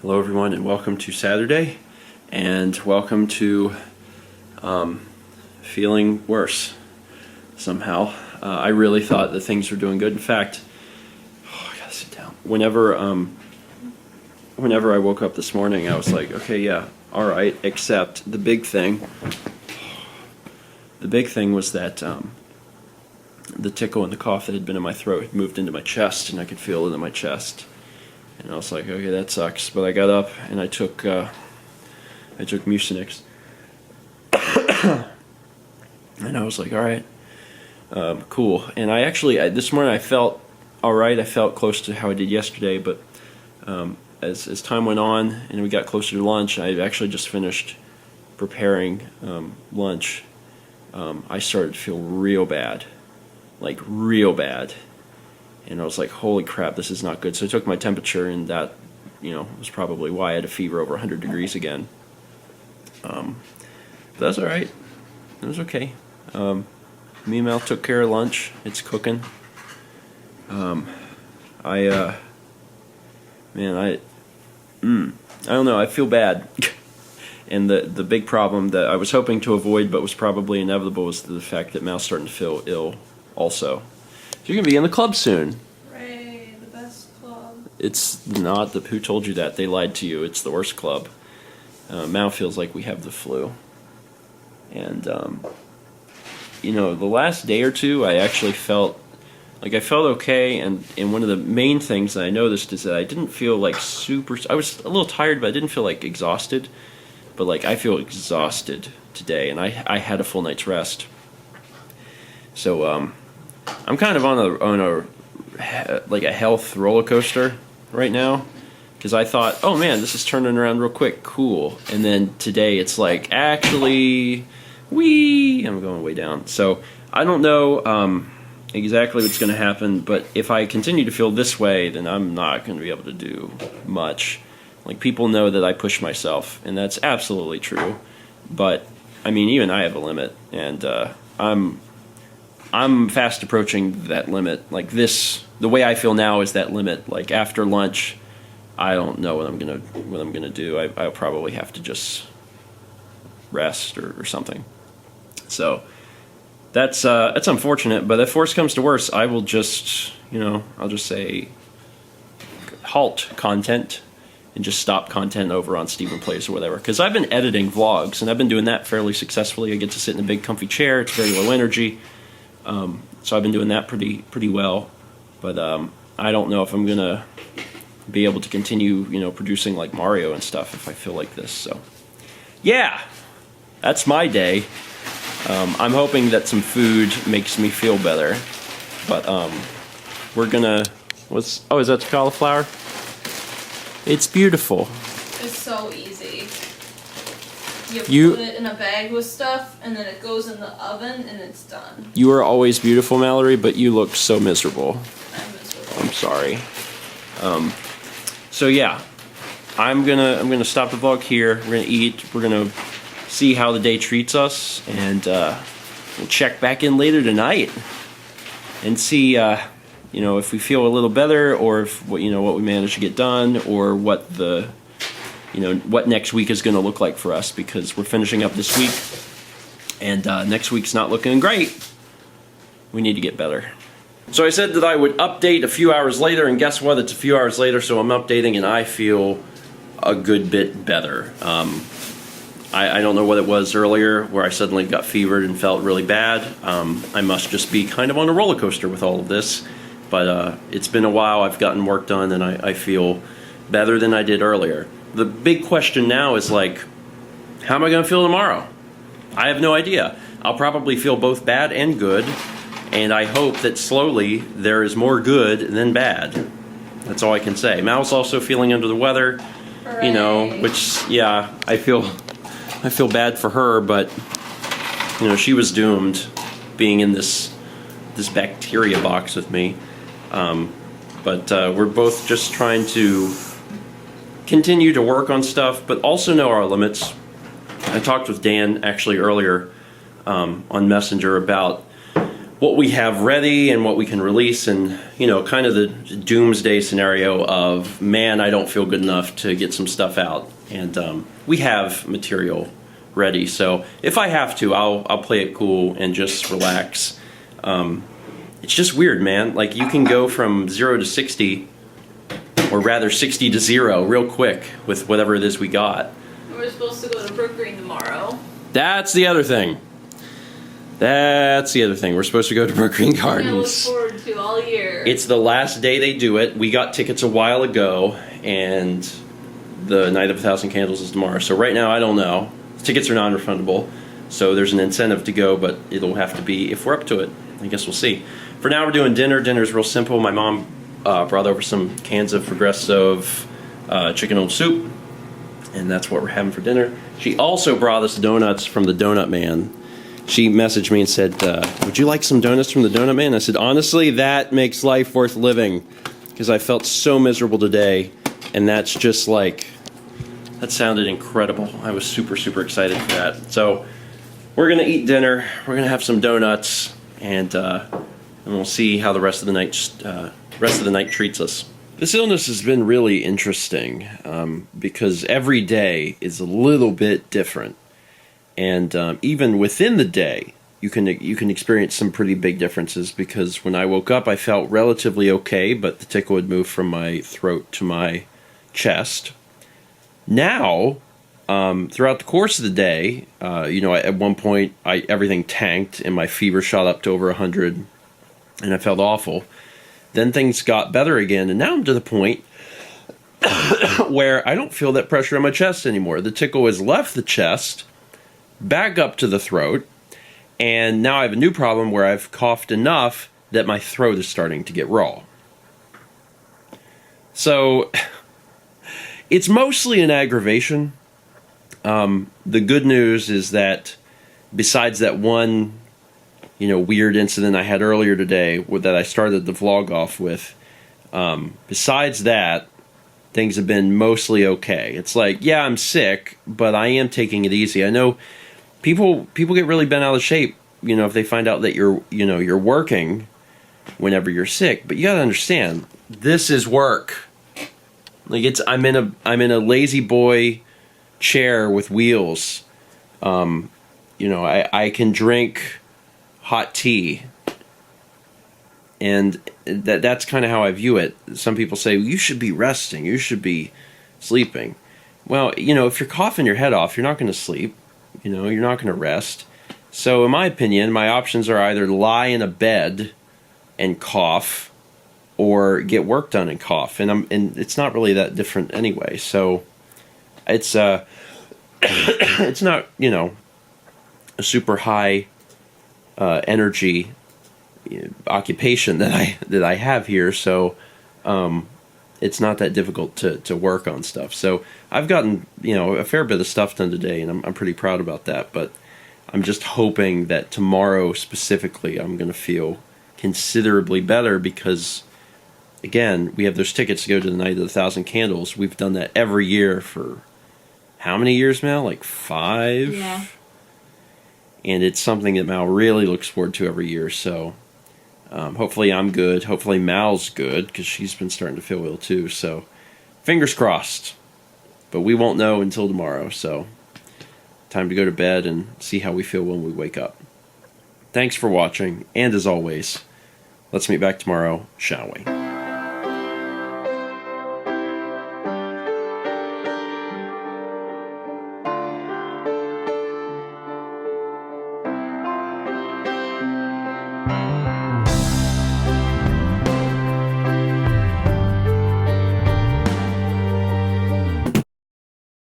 Hello everyone and welcome to Saturday, and welcome to feeling worse somehow. I really thought that things were doing good. In fact, I gotta sit down. Whenever I woke up this morning, I was like, okay, yeah, alright, except the big thing was that the tickle and the cough that had been in my throat had moved into my chest, and I could feel it in my chest. And I was like, okay, that sucks. But I got up and I took Mucinex. And I was like, all right, cool. And I actually, this morning I felt all right. I felt close to how I did yesterday. But as time went on and we got closer to lunch, I actually just finished preparing lunch. I started to feel real bad, like real bad. And I was like, holy crap, this is not good. So I took my temperature, and that, was probably why I had a fever over 100 degrees again. But that's all right. It was okay. Me and Mel took care of lunch. It's cooking. I don't know. I feel bad. And the big problem that I was hoping to avoid, but was probably inevitable, was the fact that Mal's starting to feel ill also. You're going to be in the club soon. Hooray, the best club. It's not who told you that. They lied to you. It's the worst club. Mal feels like we have the flu. And, the last day or two, I actually felt okay. And one of the main things that I noticed is that I didn't feel like I was a little tired, but I didn't feel like exhausted. But I feel exhausted today, and I had a full night's rest. So, I'm kind of on a health roller coaster right now, because I thought, oh man, this is turning around real quick, cool. And then today it's like, actually, I'm going way down. So I don't know exactly what's going to happen, but if I continue to feel this way, then I'm not going to be able to do much. People know that I push myself, and that's absolutely true. But even I have a limit, and I'm fast approaching that limit. The way I feel now is that limit. After lunch, I don't know what I'm gonna do. I'll probably have to just rest or something. So that's unfortunate. But if worse comes to worse, I will just I'll just say halt content and just stop content over on Stephen Plays or whatever. Because I've been editing vlogs, and I've been doing that fairly successfully. I get to sit in a big comfy chair. It's very low energy. So I've been doing that pretty well, but I don't know if I'm gonna be able to continue, producing like Mario and stuff if I feel like this. So, yeah, that's my day. I'm hoping that some food makes me feel better, but we're gonna. Is that cauliflower? It's beautiful. It's so easy. You put it in a bag with stuff, and then it goes in the oven, and it's done. You are always beautiful, Mallory, but you look so miserable. I'm miserable. I'm sorry. So yeah, I'm gonna stop the vlog here. We're gonna eat. We're gonna see how the day treats us, and we'll check back in later tonight and see, if we feel a little better, or if what we managed to get done, or what what next week is going to look like for us, because we're finishing up this week, and next week's not looking great. We need to get better. So I said that I would update a few hours later, and guess what? It's a few hours later, so I'm updating, and I feel a good bit better. I don't know what it was earlier where I suddenly got fevered and felt really bad. I must just be kind of on a roller coaster with all of this, but it's been a while. I've gotten work done, and I feel better than I did earlier. The big question now is how am I going to feel tomorrow? I have no idea. I'll probably feel both bad and good, and I hope that slowly there is more good than bad. That's all I can say. Mal's also feeling under the weather, Hooray. Which, yeah, I feel bad for her, but she was doomed being in this bacteria box with me. But we're both just trying to continue to work on stuff, but also know our limits. I talked with Dan actually earlier on Messenger about what we have ready and what we can release, and kind of the doomsday scenario of, man, I don't feel good enough to get some stuff out, and we have material ready. So if I have to, I'll play it cool and just relax. It's just weird, man. Like, you can go from 0 to 60, or rather 60 to 0 real quick with whatever it is we got. We're supposed to go to Brook Green tomorrow. That's the other thing. We're supposed to go to Brook Green Gardens. I look forward to all year. It's the last day they do it. We got tickets a while ago, and the Night of 1,000 Candles is tomorrow. So right now, I don't know. Tickets are non-refundable, so there's an incentive to go, but it'll have to be if we're up to it. I guess we'll see. For now, we're doing dinner. Dinner's real simple. My mom brought over some cans of Progressive chicken noodle soup, and that's what we're having for dinner. She also brought us donuts from the Donut Man. She messaged me and said, would you like some donuts from the Donut Man? I said, honestly, that makes life worth living, because I felt so miserable today, and that's just like, that sounded incredible. I was super, super excited for that. So we're going to eat dinner. We're going to have some donuts, and we'll see how the rest of the night treats us. This illness has been really interesting because every day is a little bit different. And even within the day, you can experience some pretty big differences, because when I woke up, I felt relatively okay, but the tickle had moved from my throat to my chest. Now, throughout the course of the day, at one point, everything tanked, and my fever shot up to over 100, and I felt awful. Then things got better again, and now I'm to the point where I don't feel that pressure on my chest anymore. The tickle has left the chest, back up to the throat, and now I have a new problem where I've coughed enough that my throat is starting to get raw. So it's mostly an aggravation. The good news is that besides that one, weird incident I had earlier today that I started the vlog off with, besides that, things have been mostly okay. It's like, yeah, I'm sick, but I am taking it easy. I know people get really bent out of shape, if they find out that you're working whenever you're sick. But you gotta understand, this is work. Like, I'm in a lazy boy chair with wheels. I can drink hot tea, and that's kind of how I view it. Some people say, you should be resting, you should be sleeping. Well, if you're coughing your head off, you're not going to sleep. You're not going to rest. So in my opinion, my options are either lie in a bed and cough, or get work done and cough, and it's not really that different anyway. So it's it's not a super high energy occupation that I have here. So it's not that difficult to work on stuff. So I've gotten a fair bit of stuff done today, and I'm pretty proud about that. But I'm just hoping that tomorrow specifically I'm going to feel considerably better, because again, we have those tickets to go to the Night of 1,000 Candles. We've done that every year for how many years now? Like 5? Yeah. And it's something that Mal really looks forward to every year. So hopefully I'm good. Hopefully Mal's good, because she's been starting to feel ill too. So fingers crossed. But we won't know until tomorrow. So time to go to bed and see how we feel when we wake up. Thanks for watching. And as always, let's meet back tomorrow, shall we? Bye.